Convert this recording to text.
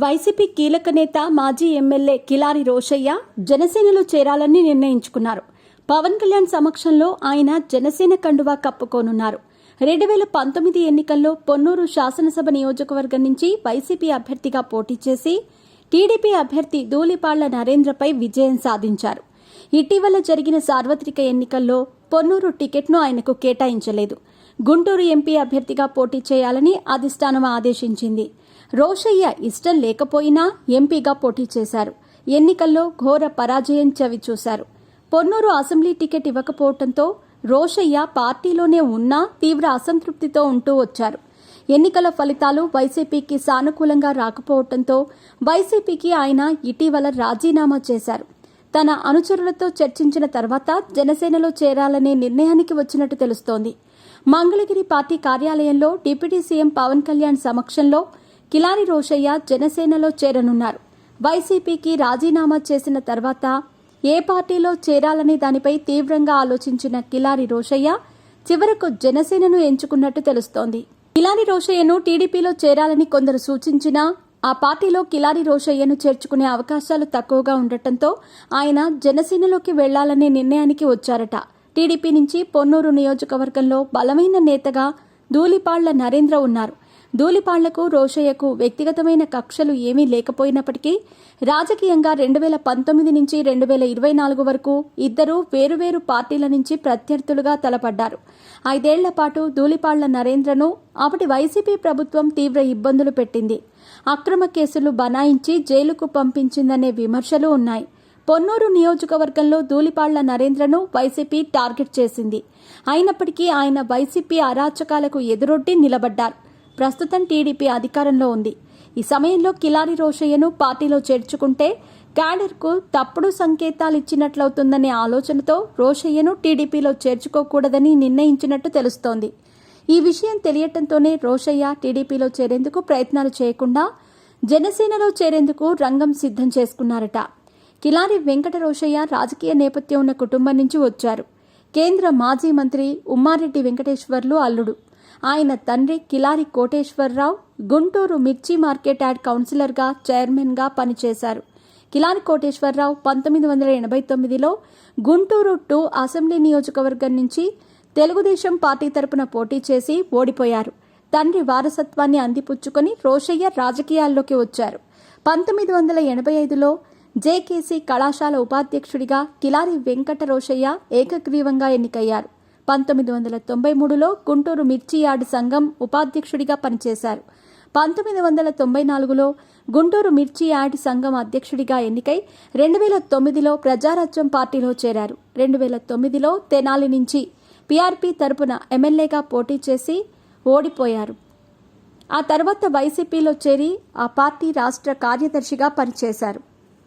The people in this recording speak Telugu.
వైసీపీ కీలక నేత మాజీ ఎమ్మెల్యే కిలారి రోషయ్య జనసేనలో చేరాలని నిర్ణయించుకున్నారు. పవన్ కళ్యాణ్ సమక్షంలో ఆయన జనసేన కండువా కప్పుకోనున్నారు. 2019 ఎన్నికల్లో పొన్నూరు శాసనసభ నియోజకవర్గం నుంచి వైసీపీ అభ్యర్థిగా పోటీ చేసి టీడీపీ అభ్యర్థి ధూళిపాళ్ల నరేంద్రపై విజయం సాధించారు. ఇటీవల జరిగిన సార్వత్రిక ఎన్నికల్లో పొన్నూరు టికెట్ను ఆయనకు కేటాయించలేదు. గుంటూరు ఎంపీ అభ్యర్థిగా పోటీ చేయాలని అధిష్టానం ఆదేశించింది. రోషయ్య ఇష్టం లేకపోయినా ఎంపీగా పోటీ చేశారు. ఎన్నికల్లో ఘోర పరాజయం చవిచూశారు. పొన్నూరు అసెంబ్లీ టికెట్ ఇవ్వకపోవడంతో రోషయ్య పార్టీలోనే ఉన్నా తీవ్ర అసంతృప్తితో ఉంటూ వచ్చారు. ఎన్నికల ఫలితాలు వైసీపీకి సానుకూలంగా రాకపోవడంతో వైసీపీకి ఆయన ఇటీవల రాజీనామా చేశారు. తన అనుచరులతో చర్చించిన తర్వాత జనసేనలో చేరాలనే నిర్ణయానికి వచ్చినట్టు తెలుస్తోంది. మంగళగిరి పార్టీ కార్యాలయంలో డిప్యూటీ సీఎం పవన్ కళ్యాణ్ సమక్షంలో కిలారి రోషయ్య జనసేనలో చేరనున్నారు. వైసీపీకి రాజీనామా చేసిన తర్వాత ఏ పార్టీలో చేరాలనే దానిపై తీవ్రంగా ఆలోచించిన కిలారి రోషయ్య చివరకు జనసేనను ఎంచుకున్నట్టు తెలుస్తోంది. కిలారి రోషయ్యను టీడీపీలో చేరాలని కొందరు సూచించినా ఆ పార్టీలో కిలారి రోషయ్యను చేర్చుకునే అవకాశాలు తక్కువగా ఉండటంతో ఆయన జనసేనలోకి వెళ్లాలనే నిర్ణయానికి వచ్చారట. టీడీపీ నుంచి పొన్నూరు నియోజకవర్గంలో బలమైన నేతగా ధూళిపాళ్ల నరేంద్ర ఉన్నారు. ధూళిపాళ్లకు రోషయ్యకు వ్యక్తిగతమైన కక్షలు ఏమీ లేకపోయినప్పటికీ రాజకీయంగా 2019 నుంచి 2024 వరకు ఇద్దరూ వేరువేరు పార్టీల నుంచి ప్రత్యర్థులుగా తలపడ్డారు. 5 ఏళ్ల పాటు ధూళిపాళ్ల నరేంద్రను అప్పటి వైసీపీ ప్రభుత్వం తీవ్ర ఇబ్బందులు పెట్టింది. అక్రమ కేసులు బనాయించి జైలుకు పంపించిందనే విమర్శలు ఉన్నాయి. పొన్నూరు నియోజకవర్గంలో ధూళిపాళ్ల నరేంద్రను వైసీపీ టార్గెట్ చేసింది. అయినప్పటికీ ఆయన వైసీపీ అరాచకాలకు ఎదురొడ్డి నిలబడ్డారు. ప్రస్తుతం టీడీపీ అధికారంలో ఉంది. ఈ సమయంలో కిలారి రోషయ్యను పార్టీలో చేర్చుకుంటే క్యాడర్కు తప్పుడు సంకేతాలు ఇచ్చినట్లవుతుందనే ఆలోచనతో రోషయ్యను టీడీపీలో చేర్చుకోకూడదని నిర్ణయించినట్టు తెలుస్తోంది. ఈ విషయం తెలియటంతోనే రోషయ్య టీడీపీలో చేరేందుకు ప్రయత్నాలు చేయకుండా జనసేనలో చేరేందుకు రంగం సిద్ధం చేసుకున్నారట. కిలారి వెంకట రోషయ్య రాజకీయ నేపథ్యం ఉన్న కుటుంబం నుంచి వచ్చారు. కేంద్ర మాజీ మంత్రి ఉమ్మారెడ్డి వెంకటేశ్వర్లు అల్లుడు. ఆయన తండ్రి కిలారి కోటేశ్వరరావు గుంటూరు మిర్చి మార్కెట్ యార్డ్ కౌన్సిలర్గా చైర్మన్గా పనిచేశారు. కిలారి కోటేశ్వరరావు 1989లో గుంటూరు 2 అసెంబ్లీ నియోజకవర్గం నుంచి తెలుగుదేశం పార్టీ తరపున పోటీ చేసి ఓడిపోయారు. తండ్రి వారసత్వాన్ని అందిపుచ్చుకొని రోషయ్య రాజకీయాల్లోకి వచ్చారు. 1985లో జేకేసీ కళాశాల ఉపాధ్యక్షుడిగా కిలారి వెంకట రోషయ్య ఏకగ్రీవంగా ఎన్నికయ్యారు. 1993లో గుంటూరు మిర్చి యార్డ్ సంఘం ఉపాధ్యక్షుడిగా పనిచేశారు. 1994లో గుంటూరు మిర్చి యార్డ్ సంఘం అధ్యక్షుడిగా ఎన్నికై 2009లో ప్రజారాజ్యం పార్టీలో చేరారు. 2009లో తెనాలి నుంచి పీఆర్పీ తరపున ఎమ్మెల్యేగా పోటీ చేసి ఓడిపోయారు. ఆ తర్వాత వైసీపీలో చేరి ఆ పార్టీ రాష్ట్ర కార్యదర్శిగా పనిచేశారు.